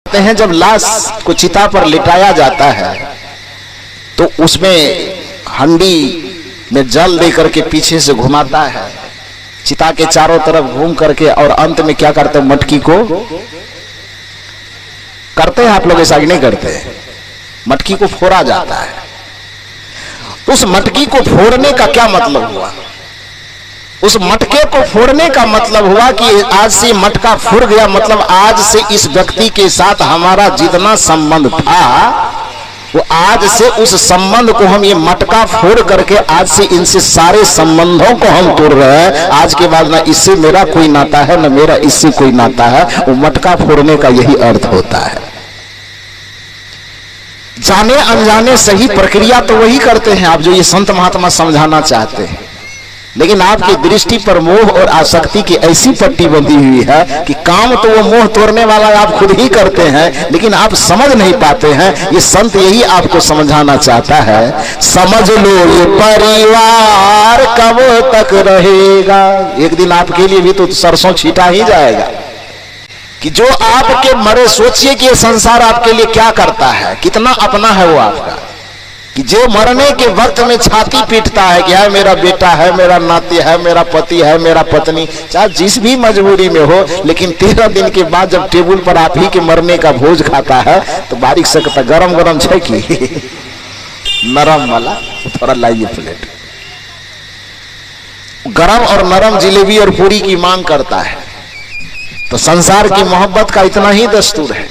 कहते हैं जब लाश को चिता पर लिटाया जाता है तो उसमें हंडी में जल दे करके पीछे से घुमाता है, चिता के चारों तरफ घूम करके, और अंत में क्या करते हैं, मटकी को करते हैं। आप लोग ऐसा नहीं करते हैं, मटकी को फोड़ा जाता है। उस मटकी को फोड़ने का क्या मतलब हुआ? उस मटके को फोड़ने का मतलब हुआ कि आज से मटका फूट गया, मतलब आज से इस व्यक्ति के साथ हमारा जितना संबंध था वो आज से उस संबंध को हम ये मटका फोड़ करके आज से इनसे सारे संबंधों को हम तोड़ रहे हैं। आज के बाद ना इससे मेरा कोई नाता है ना मेरा इससे कोई नाता है। वो मटका फोड़ने का यही अर्थ होता है। जाने अनजाने सही प्रक्रिया तो वही करते हैं आप जो ये संत महात्मा समझाना चाहते हैं, लेकिन आपकी दृष्टि पर मोह और आसक्ति की ऐसी पट्टी बंधी हुई है कि काम तो वो मोह तोड़ने वाला आप खुद ही करते हैं, लेकिन आप समझ नहीं पाते हैं। ये संत यही आपको समझाना चाहता है, समझ लो ये परिवार कब तक रहेगा। एक दिन आपके लिए भी तो सरसों छीटा ही जाएगा कि जो आपके मरे, सोचिए कि ये संसार आपके लिए क्या करता है, कितना अपना है वो आपका, कि जो मरने के वक्त में छाती पीटता है कि है मेरा बेटा है, मेरा नाती है, मेरा पति है, मेरा पत्नी, चाहे जिस भी मजबूरी में हो, लेकिन 13 दिन के बाद जब टेबल पर आप ही के मरने का भोज खाता है तो बारीक से कहता गरम गरम है कि नरम वाला, थोड़ा लाइए प्लेट। गरम और नरम जिलेबी और पूरी की मांग करता है। तो संसार की मोहब्बत का इतना ही दस्तूर है।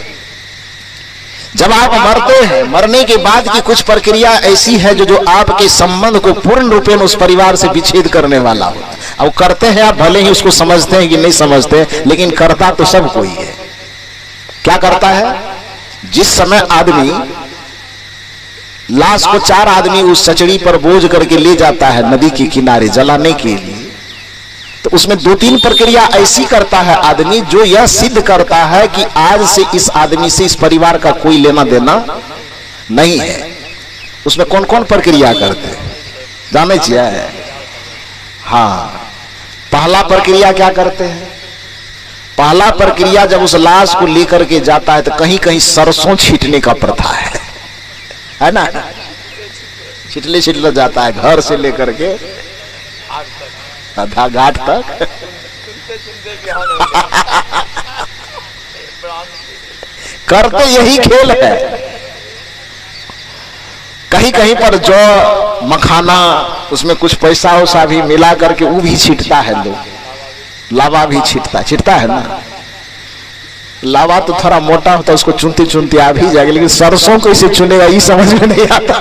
जब आप मरते हैं, मरने के बाद की कुछ प्रक्रिया ऐसी है जो आपके संबंध को पूर्ण रूपेण उस परिवार से विच्छेद करने वाला हो। अब करते हैं आप, भले ही उसको समझते हैं कि नहीं समझते, लेकिन करता तो सब कोई है। क्या करता है? जिस समय आदमी लाश को 4 आदमी उस सचड़ी पर बोझ करके ले जाता है नदी के किनारे जलाने के लिए, तो उसमें 2-3 प्रक्रिया ऐसी करता है आदमी जो यह सिद्ध करता है कि आज से इस आदमी से, इस परिवार का कोई लेना देना नहीं है। उसमें कौन कौन प्रक्रिया करते हैं जाने चाहिए? हाँ, पहला प्रक्रिया क्या करते हैं? पहला प्रक्रिया जब उस लाश को लेकर के जाता है तो कहीं कहीं सरसों छींटने का प्रथा है ना? छिटले जाता है घर से लेकर के आधा घाट तक करते यही खेल है। कहीं कहीं पर जो मखाना, उसमें कुछ पैसा वैसा भी मिला करके वो भी छींटता है लोग। लावा भी छींटता है ना। लावा तो थोड़ा मोटा होता है, उसको चुनते चुनते आ भी जाएगा, लेकिन सरसों को इसे चुनेगा ये समझ में नहीं आता।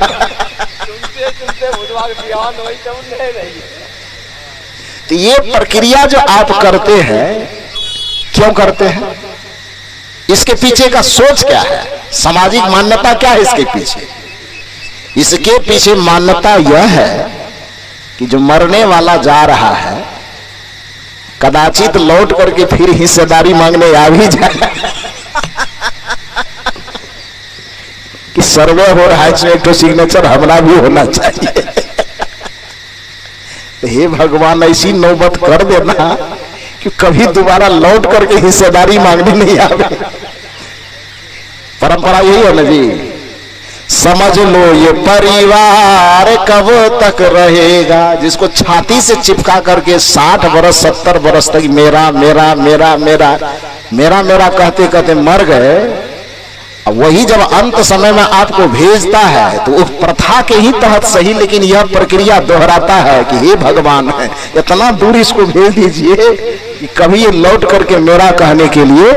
तो ये प्रक्रिया जो आप करते हैं, क्यों करते हैं? इसके पीछे का सोच क्या है? सामाजिक मान्यता क्या है इसके पीछे? इसके पीछे मान्यता यह है कि जो मरने वाला जा रहा है कदाचित लौट करके फिर हिस्सेदारी मांगने आ भी जाए कि सर्वे हो रहा है, इसमें एक तो सिग्नेचर हमारा भी होना चाहिए। हे भगवान, ऐसी नौबत कर देना कि कभी दोबारा लौट करके हिस्सेदारी मांगने नहीं आवे। परंपरा यही है ना जी। समझ लो ये परिवार कब तक रहेगा। जिसको छाती से चिपका करके 60 बरस 70 बरस तक मेरा मेरा मेरा मेरा मेरा मेरा कहते कहते मर गए, वही जब अंत समय में आपको भेजता है तो उस प्रथा के ही तहत सही, लेकिन यह प्रक्रिया दोहराता है कि हे भगवान, इतना दूर इसको भेज दीजिए कि कभी ये लौट करके मेरा कहने के लिए।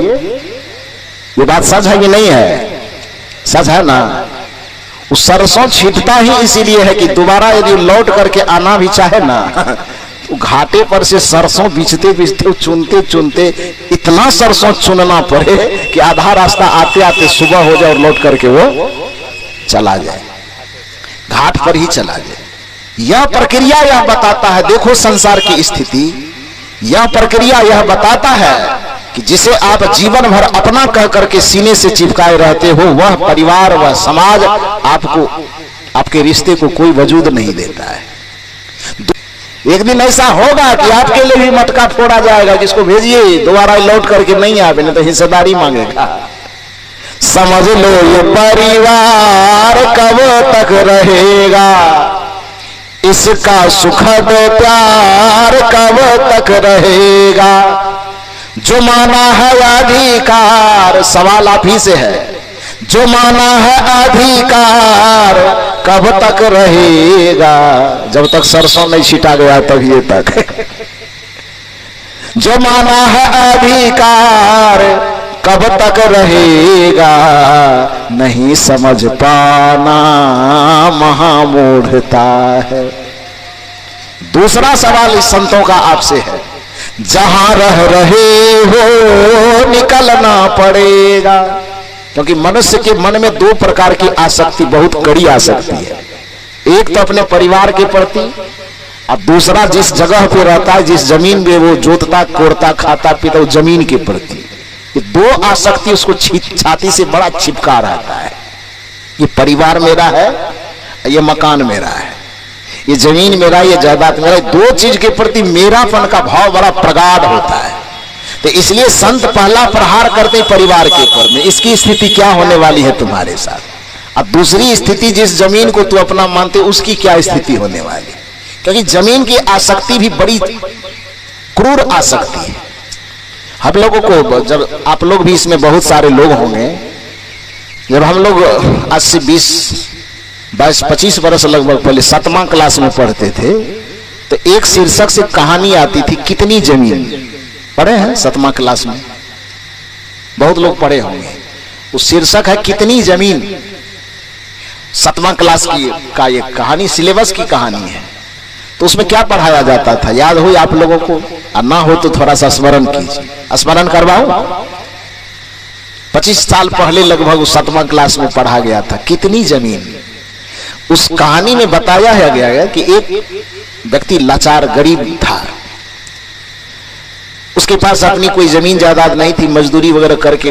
ये बात सच है कि नहीं है? सच है ना। वो सरसों छींटता ही इसीलिए है कि दोबारा यदि लौट करके आना भी चाहे ना, तो घाटे पर से सरसों बीचते बीचते चुनते चुनते इतना सरसों चुनना पड़े कि आधा रास्ता आते आते सुबह हो जाए और लौट करके वो चला जाए, घाट पर ही चला जाए। यह प्रक्रिया यह बताता है, देखो संसार की स्थिति, यह प्रक्रिया यह बताता है कि जिसे आप जीवन भर अपना कह करके सीने से चिपकाए रहते हो, वह परिवार, वह समाज आपको, आपके रिश्ते को कोई वजूद नहीं देता है। एक दिन ऐसा होगा कि आपके लिए भी मटका फोड़ा जाएगा, जिसको भेजिए दोबारा लौट करके नहीं आवे, नहीं तो हिस्सेदारी मांगेगा। समझ लो ये परिवार कब तक रहेगा, इसका सुखद प्यार कब तक रहेगा। जो माना है अधिकार, सवाल आप ही से है, जो माना है अधिकार कब तक रहेगा, जब तक सरसों नहीं छिटा गया तभी तक। जो माना है अधिकार कब तक रहेगा, नहीं समझ पाना महामूढ़ता है। दूसरा सवाल इस संतों का आपसे है, जहां रह रहे हो निकलना पड़ेगा। क्योंकि मनुष्य के मन में दो प्रकार की आसक्ति, बहुत कड़ी आसक्ति है। एक तो अपने परिवार के प्रति, और दूसरा जिस जगह पे रहता है, जिस जमीन में वो जोतता कोड़ता खाता पीता, वो जमीन के प्रति। ये दो आसक्ति उसको छाती से बड़ा चिपका रहता है। ये परिवार मेरा है, ये मकान मेरा है, ये जमीन मेरा, ये जायदाद मेरा। दो चीज के प्रति मेरापन का भाव बड़ा प्रगाढ़ होता है। तो इसलिए संत पहला प्रहार करते परिवार के ऊपर में, इसकी स्थिति क्या होने वाली है तुम्हारे साथ। अब दूसरी स्थिति, जिस जमीन को तू अपना मानते उसकी क्या स्थिति होने वाली। क्योंकि जमीन की आसक्ति भी बड़ी क्रूर आसक्ति है। हम लोगों को, जब आप लोग भी इसमें बहुत सारे लोग होंगे, जब हम लोग आज से 20-25 वर्ष लगभग पहले 7वां क्लास में पढ़ते थे, तो एक शीर्षक से कहानी आती थी, कितनी जमीन। पढ़े हैं 7वां क्लास में, बहुत लोग पढ़े होंगे। उस शीर्षक है कितनी जमीन। 7वां क्लास का ये कहानी, सिलेबस की कहानी है। तो उसमें क्या पढ़ाया जाता था, याद हो आप लोगों को? और ना हो तो थोड़ा सा स्मरण कीजिए। स्मरण करवाऊं? 25 साल पहले लगभग उस 7वां क्लास में पढ़ा गया था, कितनी जमीन। उस कहानी में बताया गया कि एक व्यक्ति लाचार गरीब था, उसके पास अपनी कोई जमीन जायदाद नहीं थी, मजदूरी वगैरह करके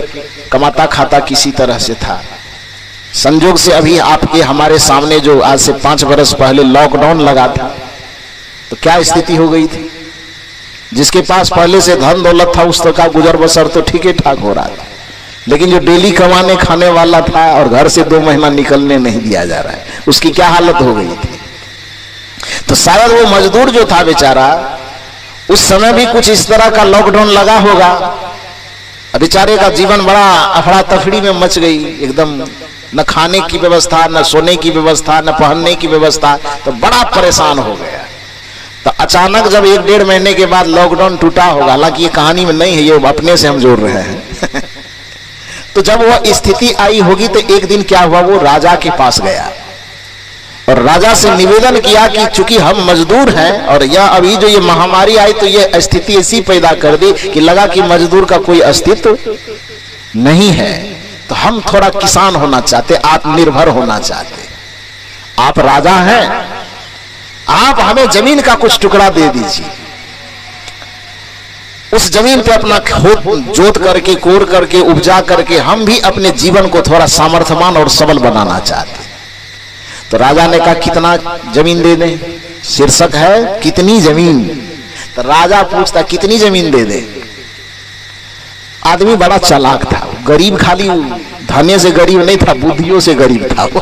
कमाता खाता किसी तरह से था। संजोग से अभी आपके हमारे सामने जो आज से 5 वर्ष पहले लॉकडाउन लगा था, तो क्या स्थिति हो गई थी। जिसके पास पहले से धन दौलत था उस का गुजर बसर तो ठीक ठाक हो रहा था, लेकिन जो डेली कमाने खाने वाला था और घर से 2 महीना निकलने नहीं दिया जा रहा है, उसकी क्या हालत हो गई थी। तो शायद वो मजदूर जो था बेचारा, उस समय भी कुछ इस तरह का लॉकडाउन लगा होगा। बेचारे का जीवन बड़ा अफड़ा तफड़ी में मच गई एकदम, न खाने की व्यवस्था, न सोने की व्यवस्था, न पहनने की व्यवस्था, तो बड़ा परेशान हो गया। तो अचानक जब 1-1.5 महीने के बाद लॉकडाउन टूटा होगा, हालांकि ये कहानी में नहीं है, ये अपने से हम जोड़ रहे हैं। तो जब वह स्थिति आई होगी तो एक दिन क्या हुआ, वो राजा के पास गया और राजा से निवेदन किया कि चूंकि हम मजदूर हैं और यह अभी जो ये महामारी आई तो ये स्थिति ऐसी पैदा कर दी कि लगा कि मजदूर का कोई अस्तित्व नहीं है, तो हम थोड़ा किसान होना चाहते, आत्मनिर्भर होना चाहते। आप राजा हैं, आप हमें जमीन का कुछ टुकड़ा दे दीजिए, उस जमीन पे अपना खेत जोत करके कोर करके उपजा करके हम भी अपने जीवन को थोड़ा सामर्थ्यवान और सबल बनाना चाहते। तो राजा ने कहा कितना जमीन दे दें, शीर्षक है कितनी जमीन। तो राजा पूछता कितनी जमीन दे दे। आदमी बड़ा चालाक था, गरीब खाली धने से गरीब नहीं था, बुद्धियों से गरीब था वो।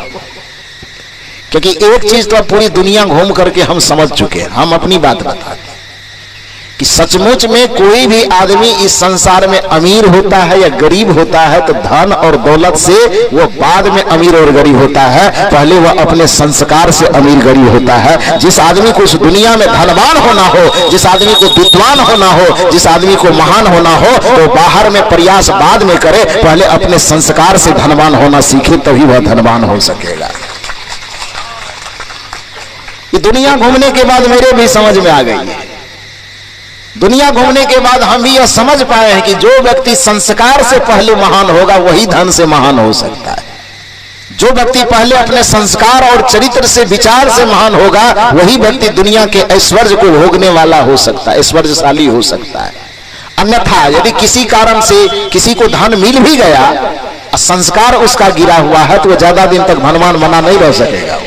क्योंकि एक चीज तो पूरी दुनिया घूम करके हम समझ चुके हैं, हम अपनी बात बताते कि सचमुच में कोई भी आदमी इस संसार में अमीर होता है या गरीब होता है तो धन और दौलत से वो बाद में अमीर और गरीब होता है, पहले वह अपने संस्कार से अमीर गरीब होता है। जिस आदमी को इस दुनिया में धनवान होना हो, जिस आदमी को विद्वान होना हो, जिस आदमी को महान होना हो, तो बाहर में प्रयास बाद में करे, पहले अपने संस्कार से धनवान होना सीखे, तभी वह धनवान हो सकेगा। ये दुनिया घूमने के बाद मेरे भी समझ में आ गई है। दुनिया घूमने के बाद हम भी यह समझ पाए हैं कि जो व्यक्ति संस्कार से पहले महान होगा वही धन से महान हो सकता है। जो व्यक्ति पहले अपने संस्कार और चरित्र से, विचार से महान होगा, वही व्यक्ति दुनिया के ऐश्वर्य को भोगने वाला हो सकता है, ऐश्वर्यशाली हो सकता है। अन्यथा यदि किसी कारण से किसी को धन मिल भी गया और संस्कार उसका गिरा हुआ है तो वह ज्यादा दिन तक धनवान बना नहीं रह सकेगा।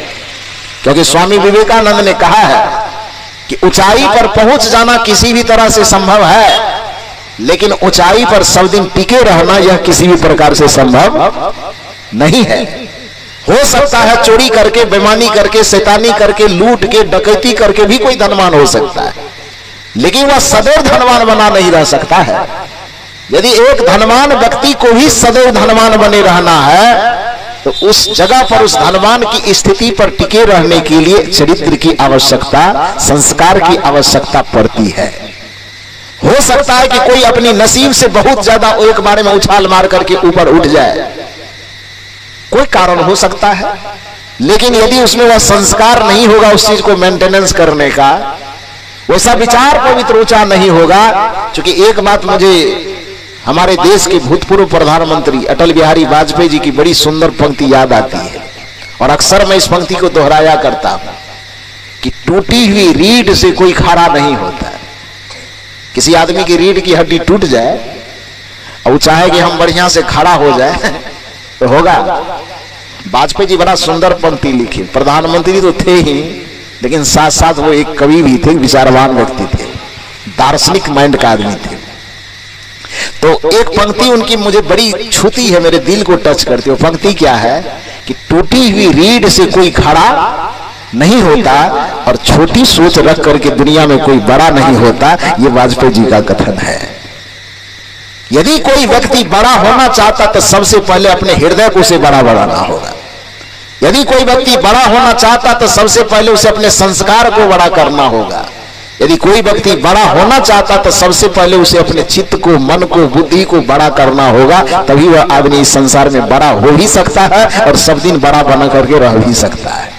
क्योंकि स्वामी विवेकानंद ने कहा है कि ऊंचाई पर पहुंच जाना किसी भी तरह से संभव है, लेकिन ऊंचाई पर सब दिन टिके रहना यह किसी भी प्रकार से संभव नहीं है। हो सकता है चोरी करके, बेईमानी करके, शैतानी करके, लूट के, डकैती करके भी कोई धनवान हो सकता है, लेकिन वह सदैव धनवान बना नहीं रह सकता है। यदि एक धनवान व्यक्ति को भी सदैव धनवान बने रहना है तो उस जगह पर, उस धनवान की स्थिति पर टिके रहने के लिए चरित्र की आवश्यकता, संस्कार की आवश्यकता पड़ती है। हो सकता है कि कोई अपनी नसीब से बहुत ज्यादा एक बार में उछाल मार करके ऊपर उठ जाए, कोई कारण हो सकता है, लेकिन यदि उसमें वह संस्कार नहीं होगा उस चीज को मेंटेनेंस करने का, वैसा विचार पवित्र ऊंचा नहीं होगा। क्योंकि एक बात मुझे हमारे देश के भूतपूर्व प्रधानमंत्री अटल बिहारी वाजपेयी जी की बड़ी सुंदर पंक्ति याद आती है, और अक्सर मैं इस पंक्ति को दोहराया करता हूं कि टूटी हुई रीढ़ से कोई खड़ा नहीं होता। किसी आदमी की रीढ़ की हड्डी टूट जाए और वो चाहे कि हम बढ़िया से खड़ा हो जाए तो होगा। वाजपेयी जी बड़ा सुंदर पंक्ति लिखी। प्रधानमंत्री तो थे ही, लेकिन साथ साथ वो एक कवि भी थे, विचारवान व्यक्ति थे, दार्शनिक माइंड का आदमी थे। तो एक पंक्ति उनकी मुझे बड़ी छूती है, मेरे दिल को टच करती है। वो पंक्ति क्या है कि टूटी हुई रीढ़ से कोई खड़ा नहीं होता और छोटी सोच रख करके दुनिया में कोई बड़ा नहीं होता। ये वाजपेयी जी का कथन है। यदि कोई व्यक्ति बड़ा होना चाहता तो सबसे पहले अपने हृदय को उसे बड़ा बनाना होगा। यदि कोई व्यक्ति बड़ा होना चाहता तो सबसे पहले उसे अपने संस्कार को बड़ा करना होगा। यदि कोई व्यक्ति बड़ा होना चाहता तो सबसे पहले उसे अपने चित्त को, मन को, बुद्धि को बड़ा करना होगा। तभी वह आदमी इस संसार में बड़ा हो ही सकता है और सब दिन बड़ा बना करके रह भी सकता है।